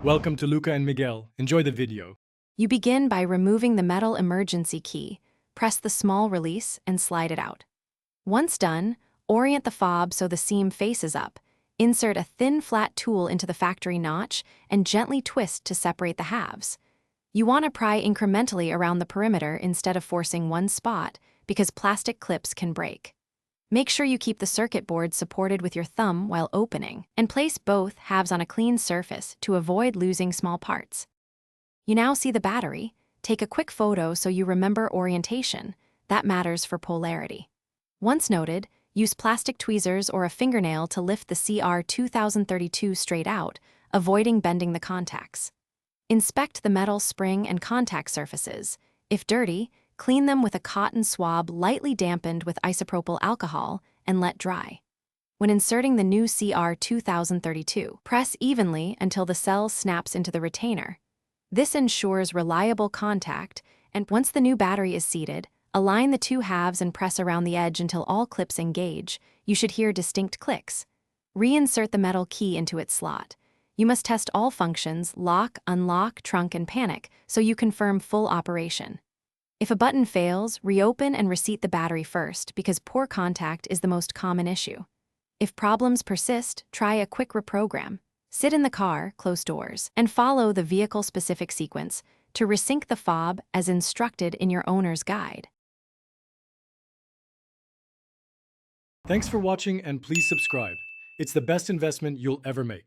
Welcome to Luca and Miguel. Enjoy the video. You begin by removing the metal emergency key, press the small release, and slide it out. Once done, orient the fob so the seam faces up, insert a thin flat tool into the factory notch, and gently twist to separate the halves. You want to pry incrementally around the perimeter instead of forcing one spot because plastic clips can break. Make sure you keep the circuit board supported with your thumb while opening, and place both halves on a clean surface to avoid losing small parts. You now see the battery. Take a quick photo so you remember orientation. That matters for polarity. Once noted, use plastic tweezers or a fingernail to lift the CR2032 straight out, avoiding bending the contacts. Inspect the metal spring and contact surfaces. If dirty, clean them with a cotton swab lightly dampened with isopropyl alcohol and let dry. When inserting the new CR2032, press evenly until the cell snaps into the retainer. This ensures reliable contact, and once the new battery is seated, align the two halves and press around the edge until all clips engage. You should hear distinct clicks. Reinsert the metal key into its slot. You must test all functions, lock, unlock, trunk, and panic, so you confirm full operation. If a button fails, reopen and reseat the battery first because poor contact is the most common issue. If problems persist, try a quick reprogram. Sit in the car, close doors, and follow the vehicle-specific sequence to resync the fob as instructed in your owner's guide. Thanks for watching and please subscribe. It's the best investment you'll ever make.